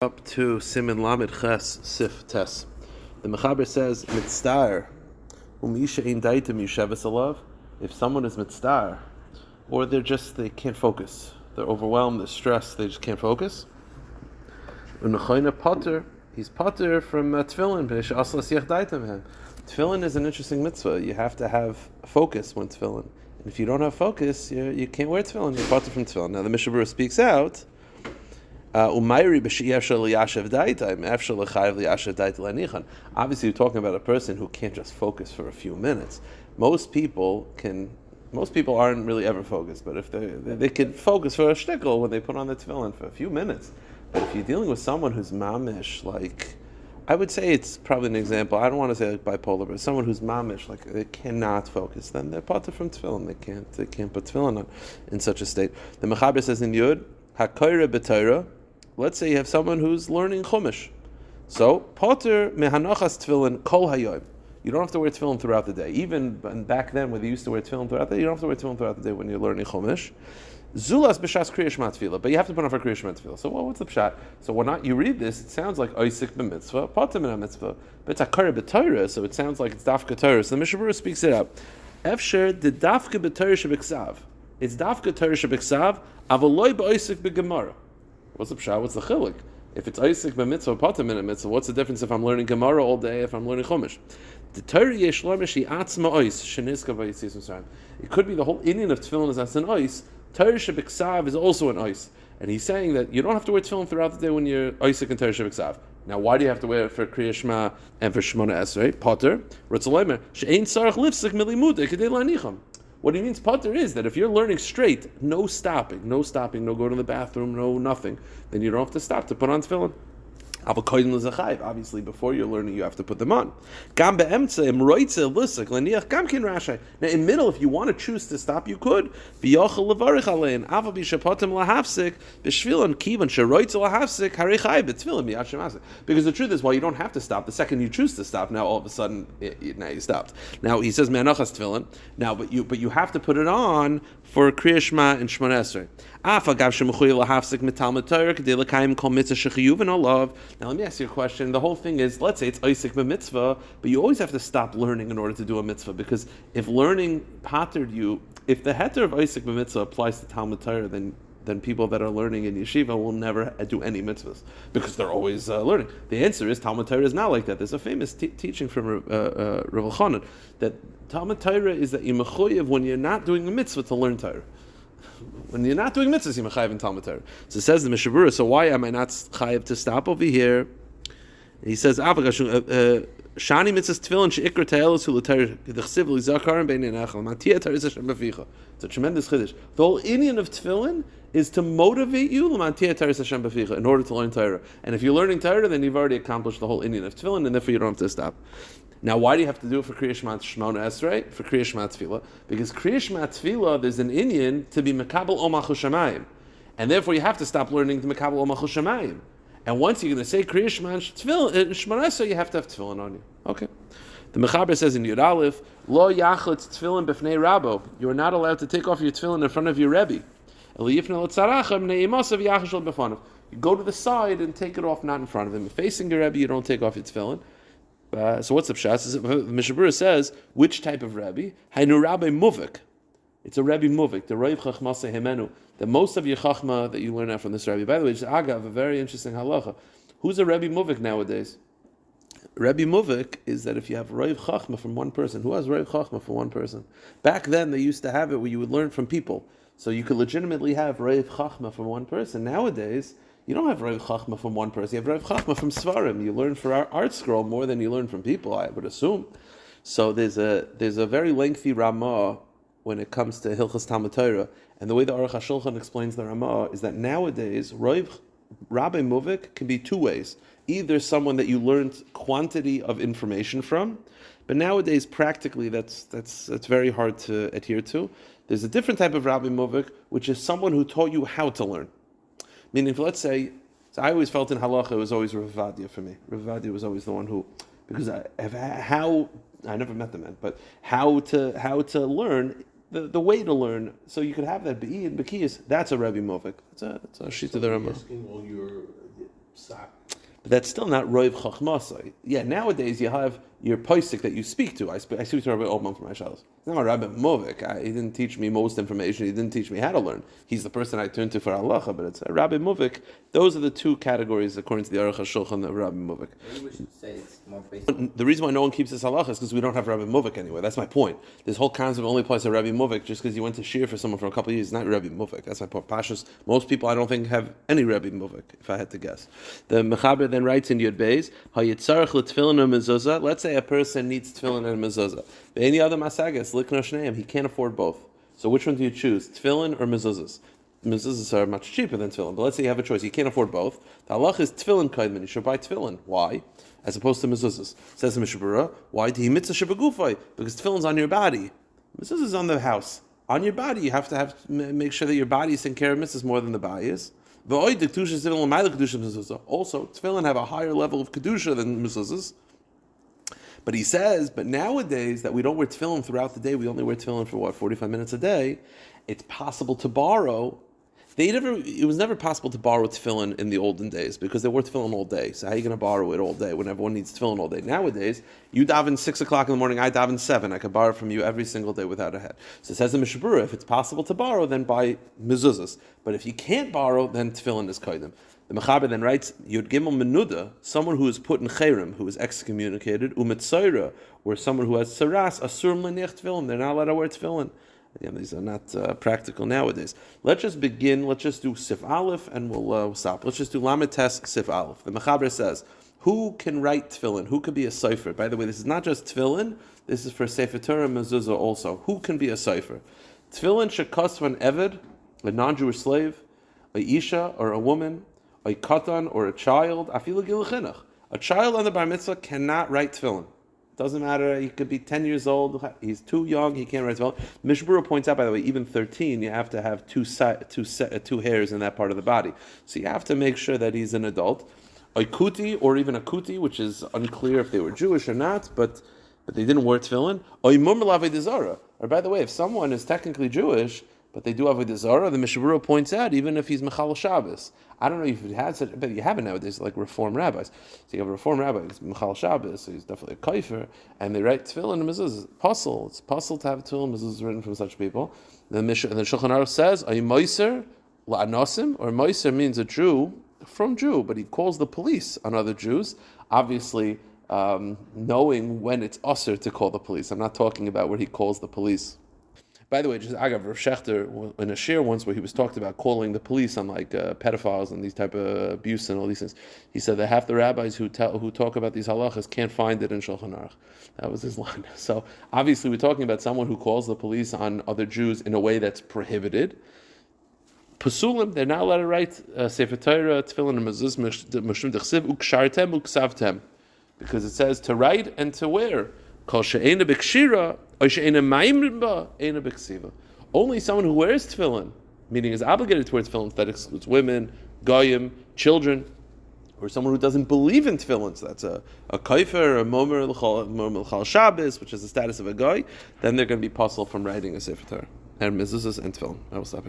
Up to Siman Lamed Ches Sif Tes. The Mechaber says, Mitzstar, Umisha ein daitim yusheves alav. If someone is mitzstar, or they can't focus. They're overwhelmed, they're stressed, they just can't focus. Unechoyna potter, he's potter from tefillin, b'nei she'asla siach daitim hem. Tefillin is an interesting mitzvah. You have to have focus when tefillin. And if you don't have focus, you can't wear tefillin, you're potter from tefillin. Now the Mishnah Berurah speaks out, obviously, you're talking about a person who can't just focus for a few minutes. Most people aren't really ever focused, but if they can focus for a shtickle when they put on the tefillin for a few minutes. But if you're dealing with someone who's mamish, like, I would say it's probably an example, I don't want to say like bipolar, but someone who's mamish, like they cannot focus, then they're potter from tefillin. They can't put tefillin on in such a state. The Mechaber says in Yud, HaKoyre b'Torah. Let's say you have someone who's learning Chumash. So, potter mehanachas tefillin kol hayom. You don't have to wear tefillin throughout the day. Even back then, when they used to wear tefillin throughout the day, you don't have to wear tefillin throughout the day when you're learning Chumash. Zulas b'shas kriya shema tefillah, but you have to put on for kriya shema tefillah. So, what's the pshat? So, when you read this, it sounds like oisik b'mitzvah, potter min mitzvah, but it's akar b'Torah, so it sounds like it's dafka Torah. So the Mishnah Berurah speaks it out. Efsher the dafka b'Torah shebiksav. It's dafka Torah shebiksav, avaloi b'oisik b'gemara. What's the pshat? What's the chilik? If it's Isaac b'mitzvah, potter min mitzvah, what's the difference if I'm learning Gemara all day, if I'm learning Chumash? The Torah yesh lomeshi atzma ois sheniska v'yitzis Mitzrayim. It could be the whole Indian of tefillin is as an ois. Torah shebiksav is also an ois, and he's saying that you don't have to wear tefillin throughout the day when you're Isaac and Torah shebiksav. Now, why do you have to wear it for Kriya Shema and for Shemona Esrei? Potter Ritzalomer she'ein sarach lifsik milimudei kedei lanicham. What he means, potter, is that if you're learning straight, no stopping, no going to the bathroom, no nothing, then you don't have to stop to put on tefillin. Obviously, before you're learning, you have to put them on. Now, in middle, if you want to choose to stop, you could. Because the truth is, while you don't have to stop, the second you choose to stop, now all of a sudden, now you stopped. Now he says, "Me'anachas tefillin." Now, but you have to put it on for Kriya Shema and Shemona Esrei. Now let me ask you a question. The whole thing is, let's say it's Isaac b'mitzvah, but you always have to stop learning in order to do a mitzvah, because if learning pattered you, if the heter of Isaac b'mitzvah applies to Talmud Torah, then people that are learning in yeshiva will never do any mitzvahs, because they're always learning. The answer is Talmud Torah is not like that. There's a famous teaching from Rav Chanan that Talmud Torah is that you're mechuyev when you're not doing a mitzvah to learn Torah. When you're not doing mitzvahs, you're mechayev in Talmud Torah. So it says the Mishnah Berurah, so why am I not chayev to stop over here? He says, Shani mitzvahs tefillin she'ikra ta'elus hu l'Torah d'chsiv l'zakarim b'nei nechal matiyah Torah Hashem b'ficha. It's a tremendous chiddush. The whole Indian of tefillin is to motivate you l'matiyah Torah Hashem b'ficha in order to learn Torah. And if you're learning Torah, then you've already accomplished the whole Indian of tefillin, and therefore you don't have to stop. Now, why do you have to do it for Kriya Shema Shemona Esrei? For Kriya Shema Tefillah? Because Kriya Shema Tefillah, there's an Indian to be Mekabel O Malchus Shamayim. And therefore you have to stop learning to Mekabel O Malchus Shamayim. And once you're going to say Kriya Shema Shemona Esrei, you have to have Tefillin on you. Okay. The Mechaber says in Yud Aleph, Lo Yachlitz Tefillin B'fnei Rabbo. You are not allowed to take off your Tefillin in front of your Rebbe. You go to the side and take it off, not in front of him. If facing your Rebbe, you don't take off your Tefillin. So what's the pshat? The Mishnah Berurah says, which type of Rabbi? Hainu Rabbi Muvik. It's a Rabbi Muvik, the Reiv Chachmase Hemenu. The most of your Chachma that you learn out from this Rabbi. By the way, it's Agav, a very interesting halacha. Who's a Rabbi Muvik nowadays? Rabbi Muvik is that if you have Reiv Chachma from one person, who has Reiv Chachma from one person? Back then, they used to have it where you would learn from people. So you could legitimately have Reiv Chachma from one person. Nowadays, you don't have Rav Chachma from one person. You have Rav Chachma from Svarim. You learn for our art scroll more than you learn from people, I would assume. So there's a very lengthy Ramah when it comes to Hilchas Talmud Torah. And the way the Aruch HaShulchan explains the Ramah is that nowadays, Rabbi Muvik can be two ways. Either someone that you learned quantity of information from, but nowadays, practically, that's very hard to adhere to. There's a different type of Rabbi Muvik, which is someone who taught you how to learn. Meaning, let's say, so I always felt in halacha it was always Rav Vadia for me. Rav Vadia was always the one who, because I never met the man, but how to learn, the way to learn, so you could have that be'i and bekiyas. That's a Rabbi Movik. That's a sheet of the Rambam. But that's still not roiv chachmasai. Yeah, nowadays you have your posik that you speak to. I speak to Rabbi Obman for my shalos. It's not Rabbi Movik. He didn't teach me most information. He didn't teach me how to learn. He's the person I turn to for halacha. But it's Rabbi Movik. Those are the two categories according to the Aruch HaShulchan of Rabbi Movik. Maybe we should say it's more basic. The reason why no one keeps this halacha is because we don't have Rabbi Movik anyway. That's my point. This whole concept only applies to Rabbi Movik just because you went to shir for someone for a couple of years. It's not Rabbi Movik. That's my point. Pashas, most people I don't think have any Rabbi Movik, if I had to guess. The Mechaber then writes in Yud Beis, Hayitzarech l'tefillin and mezuzah. Let's say a person needs tefillin and mezuzah. But any other masagas, likno shneim, he can't afford both. So which one do you choose, tefillin or mezuzahs? Mezuzahs are much cheaper than tefillin, but let's say you have a choice. You can't afford both. The halach is tefillin kaidman. You should buy tefillin. Why? As opposed to mezuzahs. Says the Mishnah Berurah, why? He mitzvah shebagufay, because tefillin's on your body. Mezuzahs is on the house. On your body, you have to make sure that your body is taking care of mitzvahs more than the body is. Also, tefillin have a higher level of kedusha than mezuzahs. But he says, but nowadays that we don't wear tefillin throughout the day, we only wear tefillin for 45 minutes a day, it's possible to borrow. It was never possible to borrow tefillin in the olden days because they wore tefillin all day. So how are you going to borrow it all day when everyone needs tefillin all day? Nowadays, you daven 6 o'clock in the morning, I daven 7. I can borrow from you every single day without a head. So it says in Mishnah Berurah, if it's possible to borrow, then buy mezuzahs. But if you can't borrow, then tefillin is kaidem. The Mechaber then writes, Yud Gimel Menuda, someone who is put in cherem, who is excommunicated, umetzaira, or someone who has saras, asurim l'niach tefillin, they're not allowed to wear tefillin. Yeah, these are not practical nowadays. Let's just begin. Let's just do Sif Aleph and we'll stop. Let's just do Lamed Tes Sif Aleph. The Mechaber says, who can write tefillin? Who could be a cipher? By the way, this is not just tefillin. This is for Sefer Torah Mezuzah also. Who can be a cipher? Tefillin shekas an eved, a non-Jewish slave, a isha or a woman, a katan or a child, afilu gil chinuch. A child under bar mitzvah cannot write tefillin. Doesn't matter, he could be 10 years old, he's too young, he can't write tefillin. Mishnah Berurah points out, by the way, even 13, you have to have two hairs in that part of the body. So you have to make sure that he's an adult. A kuti, or even a kuti, which is unclear if they were Jewish or not, but they didn't wear tefillin. Or by the way, if someone is technically Jewish, but they do avodah zarah, the Mishnah Berurah points out, even if he's Mechal Shabbos. I don't know if it has it, but you have it nowadays, like Reform rabbis. So you have a Reform rabbi, he's Mechal Shabbos, so he's definitely a kaifer, and they write tefillin and mezuzah. It's puzzle to have tefillin and mezuzah written from such people. The Shulchan Aruch says, Ay moiser la'anosim, or moiser means a Jew from Jew, but he calls the police on other Jews, obviously knowing when it's usher to call the police. I'm not talking about where he calls the police. By the way, just Agav Rav Shechter in a shir once where he was talked about calling the police on like pedophiles and these type of abuse and all these things. He said that half the rabbis who talk about these halachas can't find it in Shulchan Aruch. That was his line. So obviously we're talking about someone who calls the police on other Jews in a way that's prohibited. Pasulim, they're not allowed to write Sefer Torah, Tefillin, and Mezuzah, Mishum Dechsiv, Ukshartem, Uksavtem, because it says to write and to wear. Kol she'ena b'kshira, or she'ena ma'imrin ba, ena b'ksiva. Only someone who wears tefillin, meaning is obligated to wear tefillin, that excludes women, goyim, children, or someone who doesn't believe in tefillin, so that's a kaifer, a momer l'chal Shabbos, which is the status of a guy, then they're going to be puzzled from writing a Sefer Torah. And mezuzahs and tefillin. I will stop here.